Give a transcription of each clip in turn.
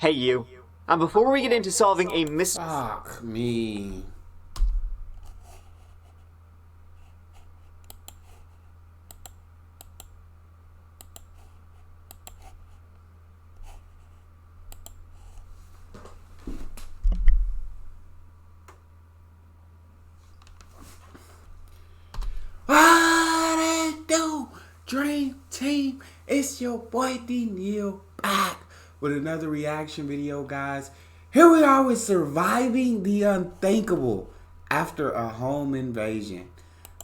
Hey you. And before we get into solving a mystery... Fuck me. What it do? Dream Team, it's your boy Neal back with another reaction video, guys. Here we are with surviving the unthinkable after a home invasion.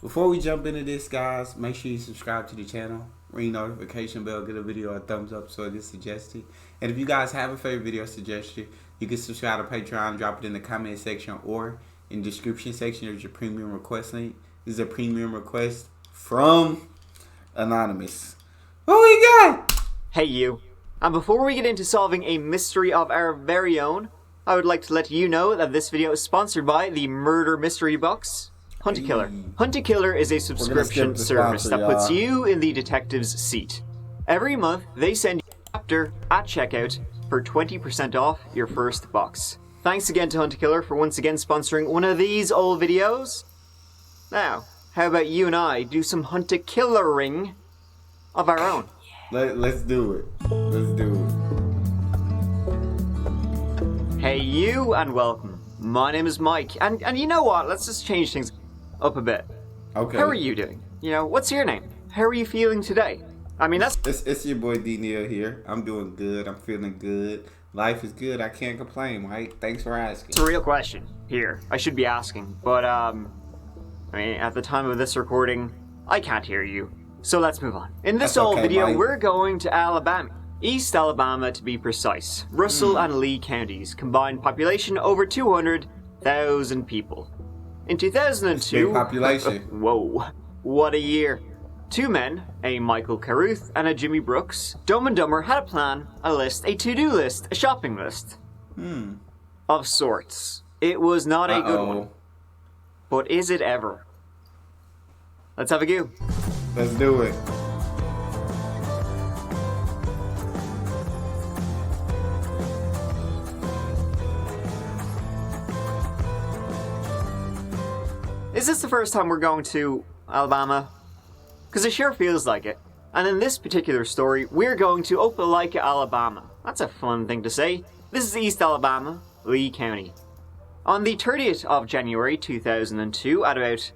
Before we jump into this, guys, make sure you subscribe to the channel, ring notification bell, give a video a thumbs up so it is suggested. And if you guys have a favorite video suggestion, you can subscribe to Patreon, drop it in the comment section or in the description section. There's your premium request link. This is a premium request from Anonymous. What we got? Hey you. And before we get into solving a mystery of our very own, I would like to let you know that this video is sponsored by the murder mystery box, Hunt-A-Killer. Hunt-A-Killer is a subscription service that puts you in the detective's seat. Every month, they send you a chapter at checkout for 20% off your first box. Thanks again to Hunt-A-Killer for once again sponsoring one of these old videos. Now, how about you and I do some Hunt-A-Killering of our own? Let's do it. Let's do it. Hey you, and welcome. My name is Mike, and you know what? Let's just change things up a bit. Okay. How are you doing? You know, what's your name? How are you feeling today? I mean, that's... It's your boy Neal here. I'm doing good. I'm feeling good. Life is good. I can't complain, Mike. Thanks for asking. It's a real question here. I should be asking, but I mean, at the time of this recording, I can't hear you. So let's move on. In this old video, Mike. we're going to Alabama. East Alabama, to be precise. Russell and Lee counties. Combined population over 200,000 people. In 2002... Big population. Whoa. What a year. Two men, a Michael Carruth and a Jimmy Brooks, Dumb and Dumber had a plan, a list, a to-do list, a shopping list. Of sorts. It was not a good one. But is it ever? Let's have a go. Let's do it. Is this the first time we're going to Alabama? Because it sure feels like it. And in this particular story, we're going to Opelika, Alabama. That's a fun thing to say. This is East Alabama, Lee County. On the 30th of January 2002, at about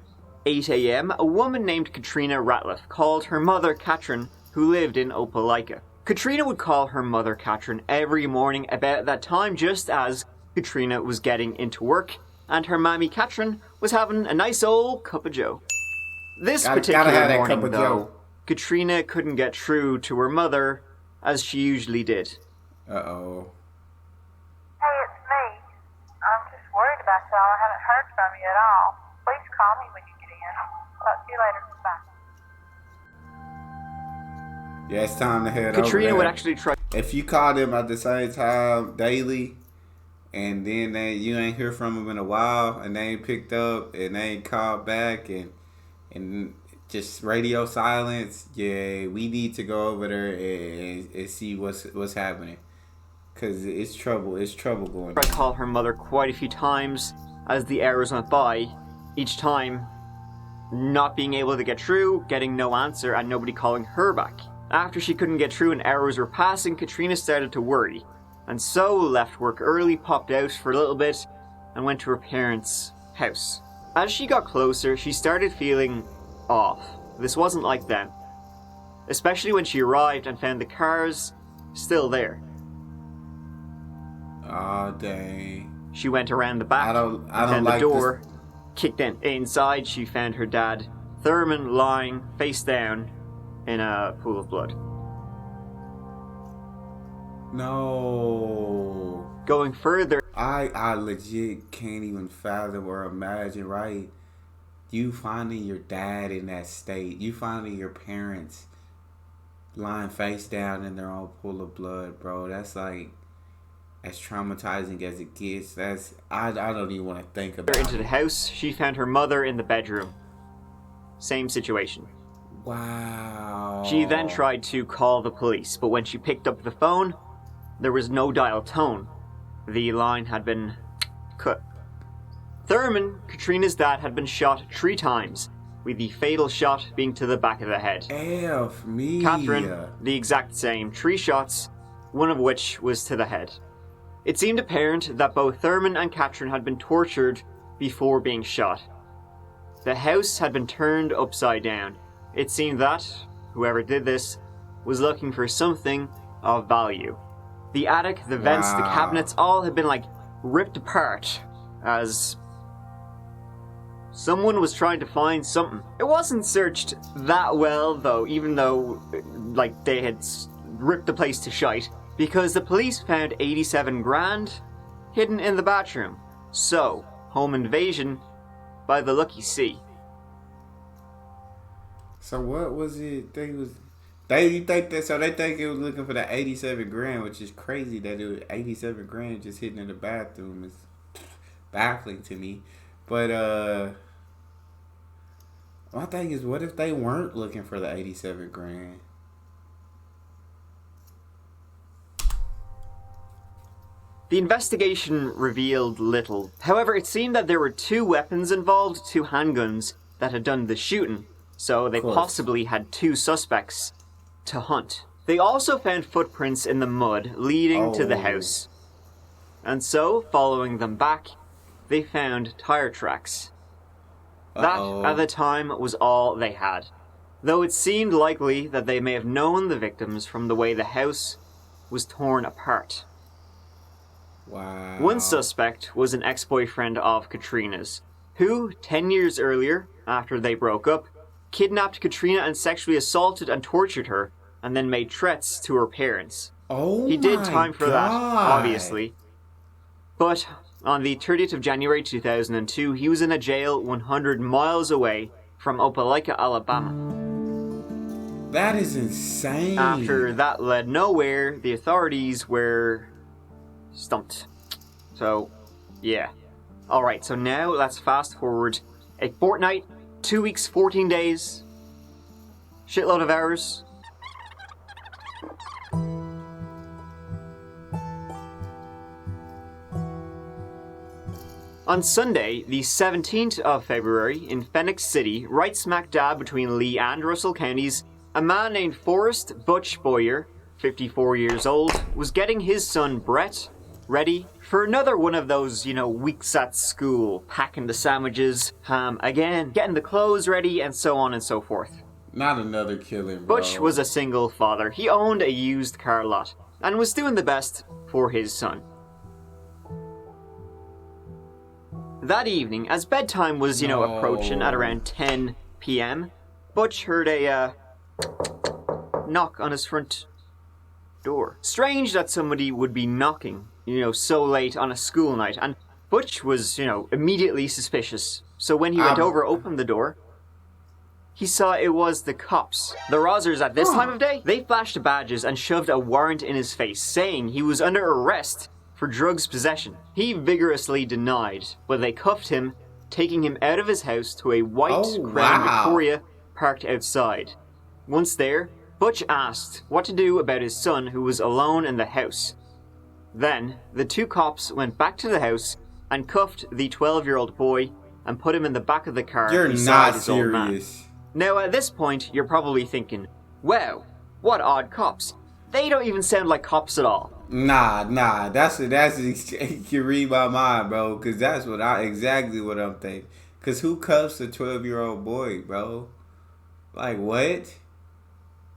8 a.m., a woman named Katrina Ratliff called her mother Katrin, who lived in Opelika. Katrina would call her mother Katrin every morning about that time, just as Katrina was getting into work, and her mammy Katrin was having a nice old cup of joe. This particular morning, though, Katrina couldn't get through to her mother, as she usually did. Uh-oh. Hey, it's me. I'm just worried about y'all. I haven't heard from you at all. Please call me when you get in. Talk to you later. Bye. Yeah, it's time to head over. Katrina would actually try... If you call them at the same time daily, and then you ain't hear from them in a while, and they ain't picked up, and they ain't called back, and just radio silence, yeah, we need to go over there and see what's happening. Because it's trouble going on. I called her mother quite a few times as the hours went by, each time not being able to get through, getting no answer, and nobody calling her back. After she couldn't get through and hours were passing, Katrina started to worry, and so left work early, popped out for a little bit, and went to her parents' house. As she got closer, she started feeling off. This wasn't like them. Especially when she arrived and found the cars still there. Oh, dang. She went around the back, I don't found like the door, kicked in. Inside, she found her dad, Thurman, lying face down in a pool of blood. No. Going further, I legit can't even fathom or imagine, right? You finding your dad in that state, you finding your parents lying face down in their own pool of blood, bro. That's like, as traumatizing as it gets. I don't even want to think about it. Into the house, she found her mother in the bedroom. Same situation. Wow. She then tried to call the police, but when she picked up the phone, there was no dial tone. The line had been cut. Thurman, Katrina's dad, had been shot 3 times, with the fatal shot being to the back of the head. F me. Catherine, the exact same, 3 shots, one of which was to the head. It seemed apparent that both Thurman and Catherine had been tortured before being shot. The house had been turned upside down. It seemed that, whoever did this, was looking for something of value. The attic, the vents, the cabinets, all had been ripped apart as someone was trying to find something. It wasn't searched that well though, even though they had ripped the place to shite, because the police found 87 grand hidden in the bathroom. So, home invasion by the lucky sea. So what was it? They think it was looking for the 87 grand, which is crazy that it was 87 grand just hidden in the bathroom. It's baffling to me. But my thing is, what if they weren't looking for the 87 grand? The investigation revealed little. However, it seemed that there were 2 weapons involved, 2 handguns that had done the shooting. So they possibly had 2 suspects to hunt. They also found footprints in the mud leading to the house. And so, following them back, they found tire tracks. That, at the time, was all they had. Though it seemed likely that they may have known the victims from the way the house was torn apart. Wow. One suspect was an ex-boyfriend of Katrina's, who, 10 years earlier, after they broke up, kidnapped Katrina and sexually assaulted and tortured her, and then made threats to her parents. He did time for that, obviously. But on the 30th of January 2002, he was in a jail 100 miles away from Opelika, Alabama. That is insane. After that led nowhere, the authorities were stumped. So, yeah. Alright, so now let's fast forward a fortnight, 2 weeks, 14 days, shitload of hours. On Sunday, the 17th of February, in Phoenix City, right smack dab between Lee and Russell counties, a man named Forrest Butch Boyer, 54 years old, was getting his son Brett ready for another one of those, weeks at school, packing the sandwiches, ham again, getting the clothes ready, and so on and so forth. Not another killing, bro. Butch was a single father. He owned a used car lot, and was doing the best for his son. That evening, as bedtime was, approaching at around 10 p.m., Butch heard a, knock on his front door. Strange that somebody would be knocking, so late on a school night, and Butch was, immediately suspicious. So when he went over, opened the door, he saw it was the cops. The Rozzers at this time of day, they flashed badges and shoved a warrant in his face, saying he was under arrest for drugs possession. He vigorously denied, but they cuffed him, taking him out of his house to a white Crown Victoria parked outside. Once there, Butch asked what to do about his son who was alone in the house. Then, the 2 cops went back to the house and cuffed the 12-year-old boy and put him in the back of the car beside his old man. Now, at this point, you're probably thinking, wow, what odd cops. They don't even sound like cops at all. Nah, that's you can read my mind, bro, because that's exactly what I'm thinking. Because who cuffs a 12-year-old boy, bro? Like, what?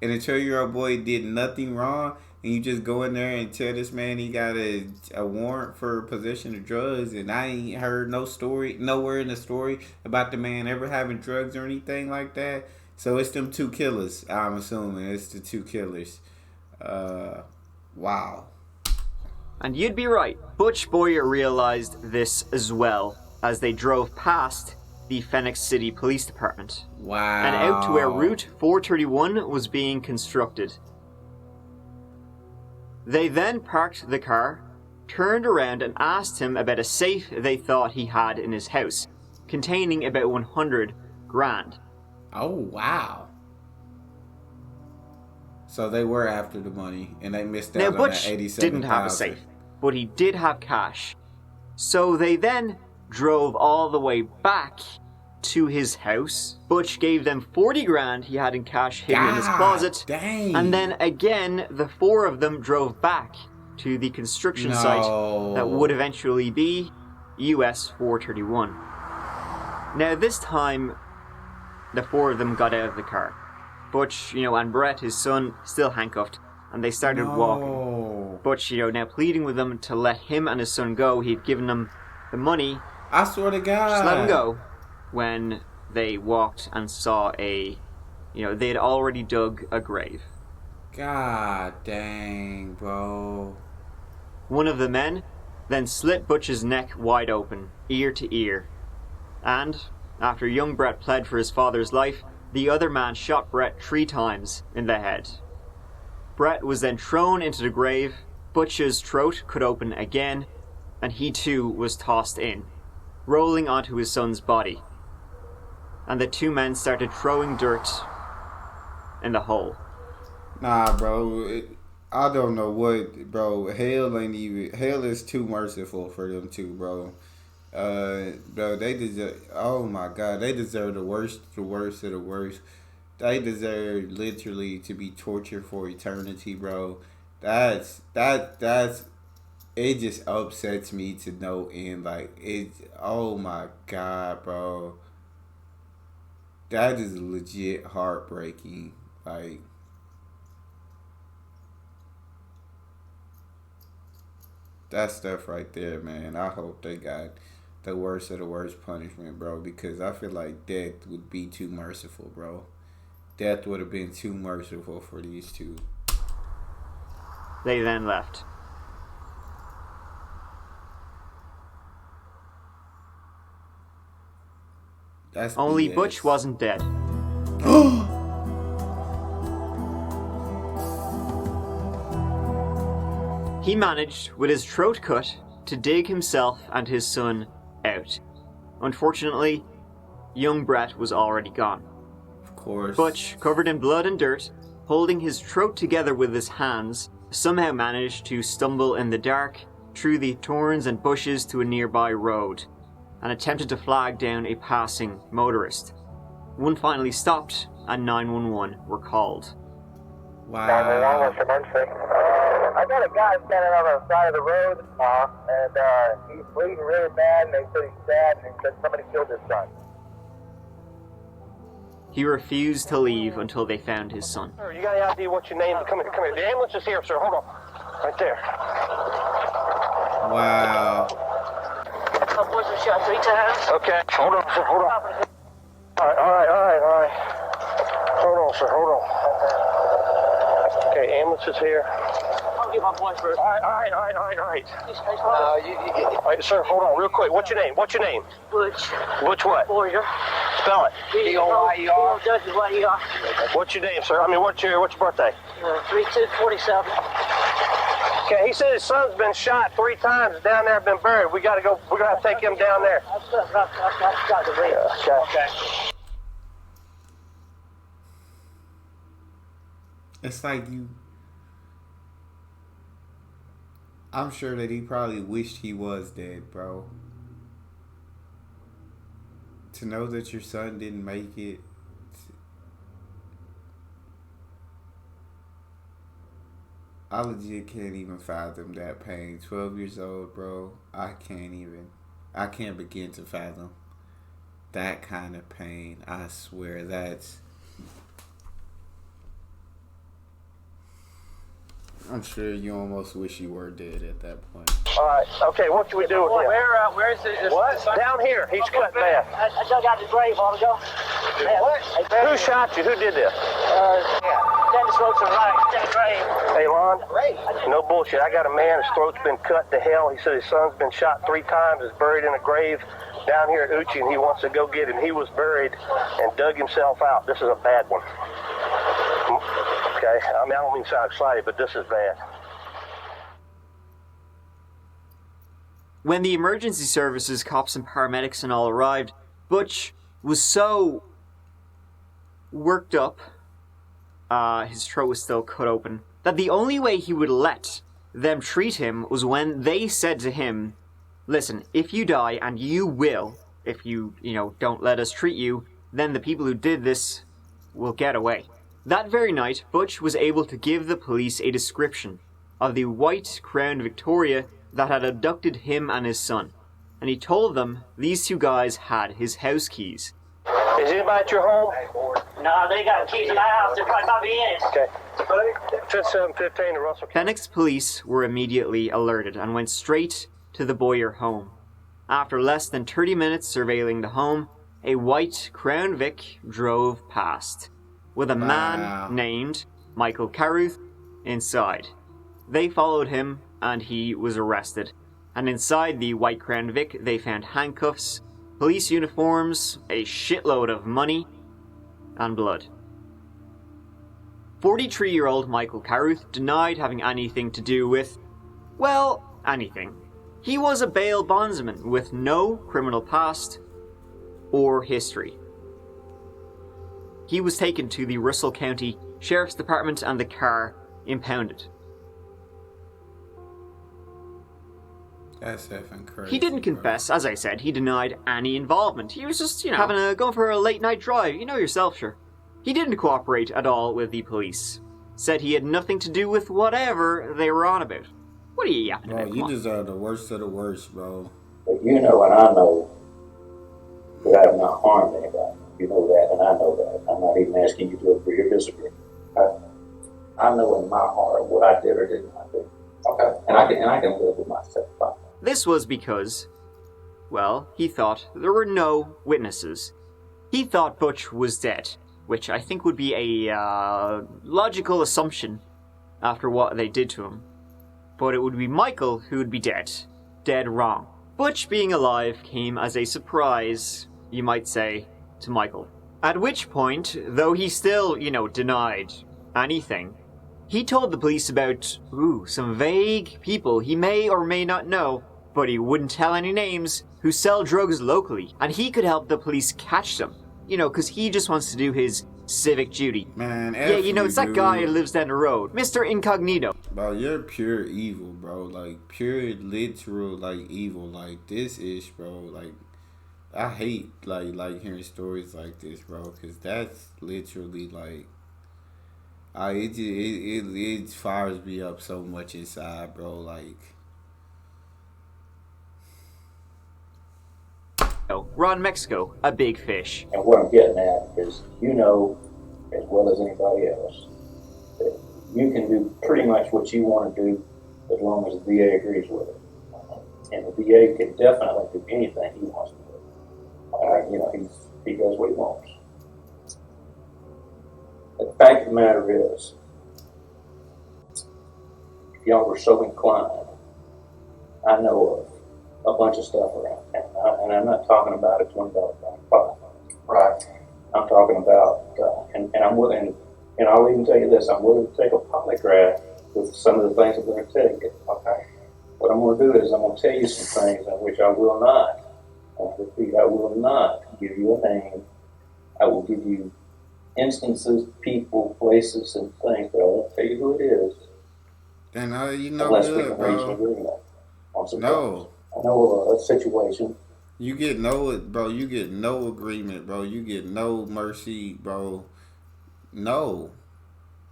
And the 12-year-old boy did nothing wrong, and you just go in there and tell this man he got a warrant for possession of drugs, and I ain't heard nowhere in the story about the man ever having drugs or anything like that. So it's them 2 killers, I'm assuming. It's the 2 killers. Wow. And you'd be right. Butch Boyer realized this as well as they drove past the Phoenix City Police Department. Wow. And out to where Route 431 was being constructed. They then parked the car, turned around and asked him about a safe they thought he had in his house, containing about 100 grand. Oh, wow. So they were after the money, and they missed Now, out on Butch that 87,000. didn't have a safe, but he did have cash. So they then drove all the way back to his house. Butch gave them 40 grand he had in cash hidden in his closet. Dang. And then again, the four of them drove back to the construction site that would eventually be US 431. Now this time, the four of them got out of the car. Butch, and Brett, his son, still handcuffed, and they started walking. Butch, now pleading with them to let him and his son go. He'd given them the money. I swear to God. Just let them go. When they walked and saw they had already dug a grave. God dang, bro. One of the men then slit Butch's neck wide open, ear to ear. And, after young Brett pled for his father's life, the other man shot Brett 3 times in the head. Brett was then thrown into the grave, Butch's throat cut open again, and he too was tossed in, rolling onto his son's body. And the 2 men started throwing dirt in the hole. Nah, bro. I don't know what, bro. Hell is too merciful for them two, bro. Bro, they deserve. Oh my God, they deserve the worst of the worst. They deserve literally to be tortured for eternity, bro. That's. It just upsets me to no end. Like it. Oh my God, bro. That is legit heartbreaking. Like. That stuff right there, man. I hope they got the worst of the worst punishment, bro. Because I feel like death would be too merciful, bro. Death would have been too merciful for these two. They then left. That's Only BS. Butch wasn't dead. He managed, with his throat cut, to dig himself and his son out. Unfortunately, young Brett was already gone. Of course. Butch, covered in blood and dirt, holding his throat together with his hands, somehow managed to stumble in the dark through the thorns and bushes to a nearby road, and attempted to flag down a passing motorist. One finally stopped, and 911 were called. Wow. 911, what's your emergency? I got a guy standing on the side of the road, and he's bleeding really bad, and they said he's sad, and they said somebody killed his son. He refused to leave until they found his son. Sir, you got any idea what your name is? Come here. The ambulance is here, sir. Hold on. Right there. Wow. Boys were shot 3 times. Okay. Hold on, sir. Hold on. All right. Hold on, sir. Hold on. Okay, ambulance is here. I'll get my boys first. All right. Please, All right, sir, hold on real quick. What's your name? Butch. Butch what? Warrior. Spell it. B-O-Y-E-R. B-O-W-Y-E-R. What's your name, sir? I mean, what's your birthday? 3247. Okay, he said his son's been shot 3 times down there, been buried. We gotta go. We're gonna have to take him down there. I've got the ring. Okay. It's like you. I'm sure that he probably wished he was dead, bro. To know that your son didn't make it. I legit can't even fathom that pain. 12 years old, bro. I can't begin to fathom that kind of pain. I swear that's. I'm sure you almost wish you were dead at that point. All right. Okay, what should we do with him? Where is it? What? Down here. He's cut bad. I dug out the grave a while ago. What? Who shot you? Who did this? Dennis Roach and right. Dennis grave. Hey, Lon. No bullshit. I got a man. His throat's been cut to hell. He said his son's been shot 3 times. Is buried in a grave down here at Uchi, and he wants to go get him. He was buried and dug himself out. This is a bad one. Okay, I don't mean to sound excited, but this is bad. When the emergency services, cops and paramedics and all arrived, Butch was so worked up his throat was still cut open, that the only way he would let them treat him was when they said to him, listen, if you die, and you will, if you don't let us treat you, then the people who did this will get away. That very night, Butch was able to give the police a description of the white Crown Victoria that had abducted him and his son, and he told them these two guys had his house keys. Is anybody at your home? No, they got keys in my house. They're probably about to be in it. Okay. 5715 to Russell. Phoenix police were immediately alerted and went straight to the Boyer home. After less than 30 minutes surveilling the home, a white Crown Vic drove past, with a man named Michael Carruth inside. They followed him and he was arrested. And inside the white Crown Vic, they found handcuffs, police uniforms, a shitload of money, and blood. 43-year-old Michael Carruth denied having anything to do with, well, anything. He was a bail bondsman with no criminal past or history. He was taken to the Russell County Sheriff's Department and the car impounded. That's effing crazy. He didn't confess, as I said. He denied any involvement. He was just, going for a late night drive. You know yourself, sure. He didn't cooperate at all with the police. Said he had nothing to do with whatever they were on about. What are you yapping about? Bro, you deserve the worst of the worst, bro. But you know and I know that I have not harmed anybody. You know that and I know that. I'm not even asking you to agree or disagree. I know in my heart what I did or did not do. Okay. And I can live with myself. This was because, well, he thought there were no witnesses. He thought Butch was dead, which I think would be a logical assumption after what they did to him. But it would be Michael who would be dead. Dead wrong. Butch being alive came as a surprise, you might say, to Michael. At which point, though he still, denied anything, he told the police about, some vague people he may or may not know, but he wouldn't tell any names, who sell drugs locally, and he could help the police catch them. Because he just wants to do his civic duty. Man, it's that guy who lives down the road, Mr. Incognito. Bro, you're pure evil, bro. Like, pure literal, evil. Like, this is, bro, I hate, hearing stories like this, bro, because that's literally, it fires me up so much inside, bro, We're on Mexico, a big fish. And what I'm getting at is, as well as anybody else, that you can do pretty much what you want to do as long as the VA agrees with it. And the VA can definitely do anything he wants to do. He does what he wants. The fact of the matter is, if y'all were so inclined, I know of a bunch of stuff around town. And I'm not talking about a $20 pot. Right. I'm talking about, and I'm willing, and I'll even tell you this, I'm willing to take a polygraph with some of the things I'm going to tell you. Okay. What I'm going to do is I'm going to tell you some things in which I will not, I repeat, I will not give you a name. I will give you instances, people, places, and things, but I won't tell you who it is. Then you know unless good, we can reach an bro. agreement on some No. things. I know a situation. You get no agreement, bro. You get no mercy, bro. No.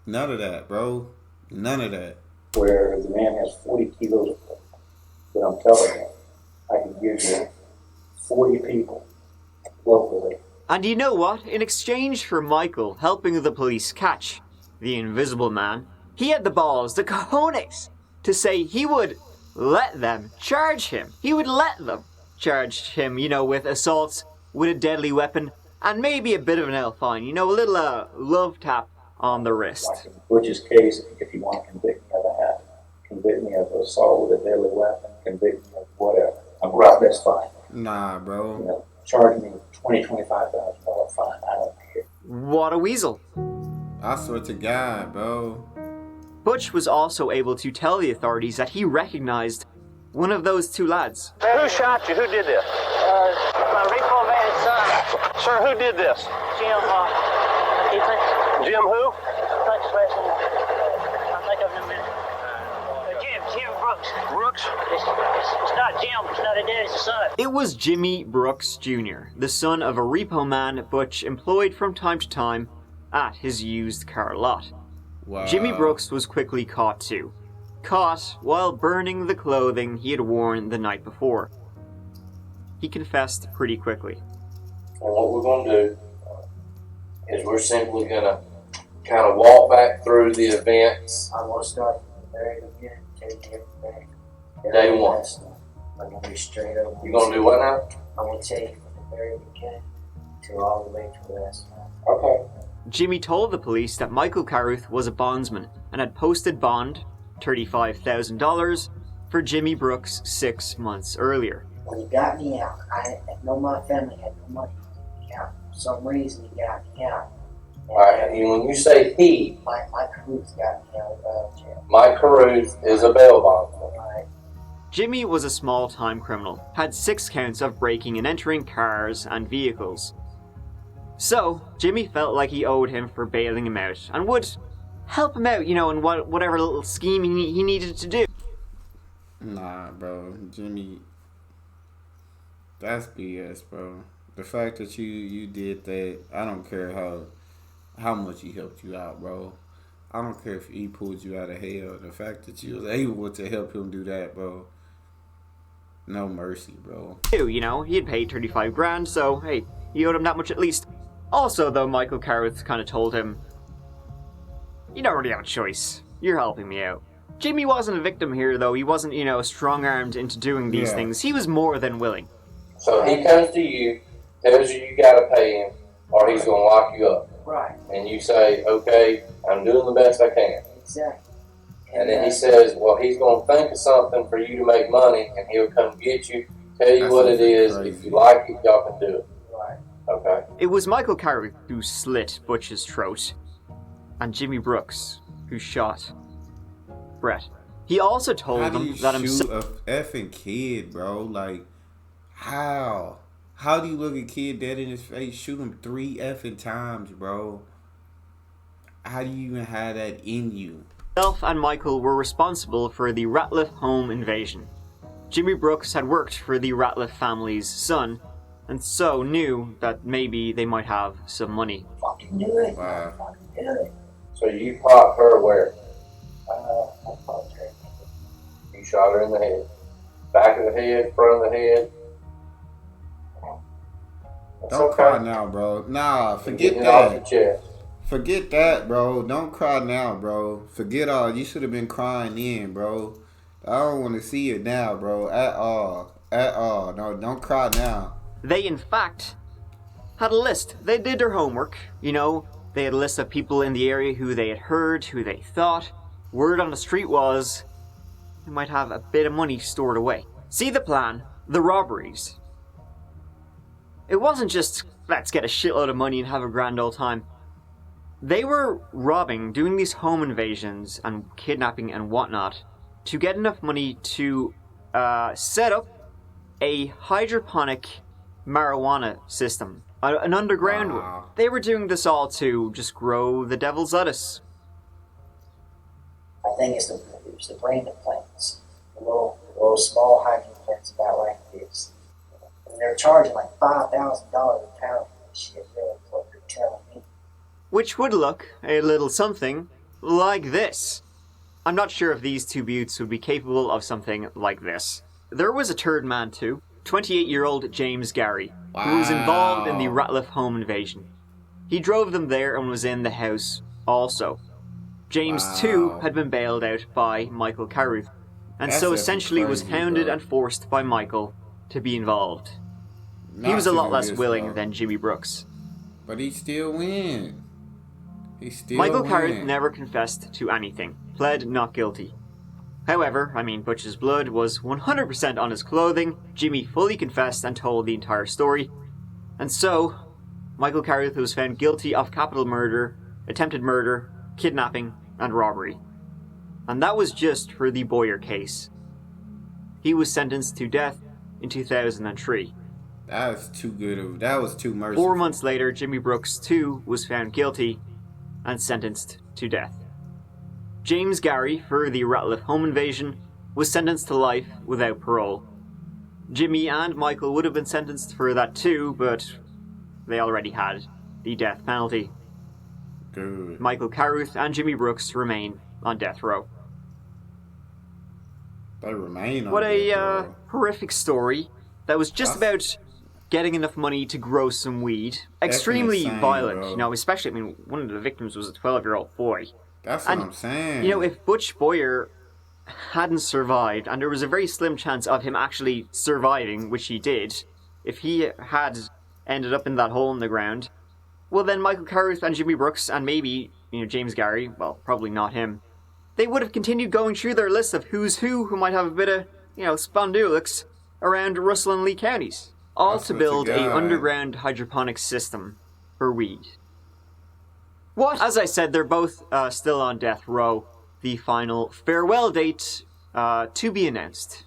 None of that, bro. None of that. Where the man has 40 kilos of coke, that I'm telling you, I can give you 40 people locally. And you know what? In exchange for Michael helping the police catch the Invisible Man, he had the balls, the cojones, to say he would let them charge him. He would let them charge him, with assaults with a deadly weapon and maybe a bit of an L fine, a little love tap on the wrist. Like in Butch's case, if you want to convict me of that, convict me of assault with a deadly weapon, convict me of whatever. I'm right, that's fine. Nah, bro. Charge me $25,000 fine. I don't care. What a weasel. I swear to God, bro. Butch was also able to tell the authorities that he recognized one of those two lads. Who shot you? Who did this? My recall man's son, Sir, who did this? Jim, he Jim who? Texas wrestling. I'll think of it in a minute. Jim Brooks. Brooks? It's not Jim. It's not a dad. It's a son. It was Jimmy Brooks Jr., the son of a repo man Butch employed from time to time at his used car lot. Wow. Jimmy Brooks was quickly caught too. Caught while burning the clothing he had worn the night before. He confessed pretty quickly. And what we're going to do is we're simply going to kind of walk back through the events. I'm going to start from the very beginning, take everything. Day one. I'm going to be straight up. You're going to do what now? I'm going to take you from the very beginning to all the way to the last night. Okay. Jimmy told the police that Michael Carruth was a bondsman and had posted bond, $35,000, for Jimmy Brooks 6 months earlier. When he got me out, I know my family had no money to get me out. For some reason, he got me out. Alright, and when you say he, Mike Carruth got me out of jail. Mike Carruth is a bail bondsman. Right. Jimmy was a small-time criminal, had 6 counts of breaking and entering cars and vehicles. So, Jimmy felt like he owed him for bailing him out, and would help him out, in whatever little scheme he needed to do. Nah, bro. Jimmy, that's BS, bro. The fact that you did that, I don't care how much he helped you out, bro. I don't care if he pulled you out of hell. The fact that you was able to help him do that, bro. No mercy, bro. He had paid 35 grand, so hey, he owed him that much at least. Also, though, Michael Carruth kind of told him, "You don't really have a choice. You're helping me out." Jimmy wasn't a victim here, though. He wasn't, strong-armed into doing these things. He was more than willing. So he comes to you, tells you got to pay him, or he's going to lock you up. Right. And you say, okay, I'm doing the best I can. Exactly. And then he says, well, he's going to think of something for you to make money, and he'll come get you, tell you what it is. Crazy. If you like it, y'all can do it. Right. Okay. It was Michael Carruth who slit Butch's throat, and Jimmy Brooks who shot Brett. He also told How do them you that shoot himself. a effing kid, bro? Like, how? How do you look a kid dead in his face, shoot him 3 effing times, bro? How do you even have that in you? Himself and Michael were responsible for the Ratliff home invasion. Jimmy Brooks had worked for the Ratliff family's son, and so knew that maybe they might have some money. Fucking do it. Wow. Fucking do it. So you popped her where? I fucked her. You shot her in the head. Back of the head, front of the head. That's Don't okay. cry now, bro. Nah, You're forget getting it off your that. chest. Forget that, bro. Don't cry now, bro. Forget all. You should have been crying then, bro. I don't want to see it now, bro. At all. At all. No, don't cry now. They, in fact, had a list. They did their homework. They had a list of people in the area who they had heard, who they thought. Word on the street was they might have a bit of money stored away. See the plan? The robberies. It wasn't just, let's get a shitload of money and have a grand old time. They were doing these home invasions and kidnapping and whatnot to get enough money to set up a hydroponic marijuana system. An underground one. Wow. They were doing this all to just grow the devil's lettuce. I think it's the brand of plants. The little small hydrogen plants about like this. And they're charging like $5,000 a pound for this shit, really, what they're telling me. Which would look a little something like this. I'm not sure if these 2 buttes would be capable of something like this. There was a third man too, 28-year-old James Gary, who was involved in the Ratliff home invasion. He drove them there and was in the house also. James too had been bailed out by Michael Carruth, and That's so effing essentially was crazy, hounded bro. and forced by Michael to be involved. He Not was a lot even less this, willing though. than Jimmy Brooks. But he still win. He still Michael win. Carruth never confessed to anything, pled not guilty. However, Butch's blood was 100% on his clothing. Jimmy fully confessed and told the entire story. And so, Michael Carruth was found guilty of capital murder, attempted murder, kidnapping, and robbery. And that was just for the Boyer case. He was sentenced to death in 2003. That was too merciful. 4 months later, Jimmy Brooks too was found guilty and sentenced to death. James Gary, for the Ratliff home invasion, was sentenced to life without parole. Jimmy and Michael would have been sentenced for that too, but they already had the death penalty. Good. Michael Carruth and Jimmy Brooks remain on death row. They remain on What a death row. horrific story that was just about getting enough money to grow some weed. Extremely insane, violent, bro. you know, especially, I mean, one of the victims was a 12-year-old boy. That's what I'm saying. You know, if Butch Boyer hadn't survived, and there was a very slim chance of him actually surviving, which he did, if he had ended up in that hole in the ground, well then Michael Carruth and Jimmy Brooks, and maybe, you know, James Gary, well, probably not him, they would have continued going through their list of who's who might have a bit of, you know, spondulix around Russell and Lee counties. All to build a underground hydroponic system for weed. What? As I said, they're both still on death row. The final farewell date to be announced.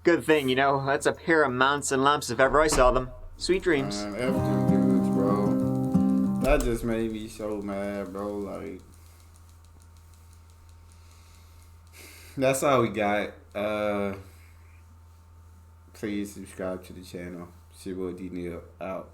Good thing, you know, that's a pair of mounts and lamps if ever I saw them. Sweet dreams. Man, F them dudes, bro. That just made me so mad, bro. Like, that's all we got. Please subscribe to the channel. It's your boy D Neal out.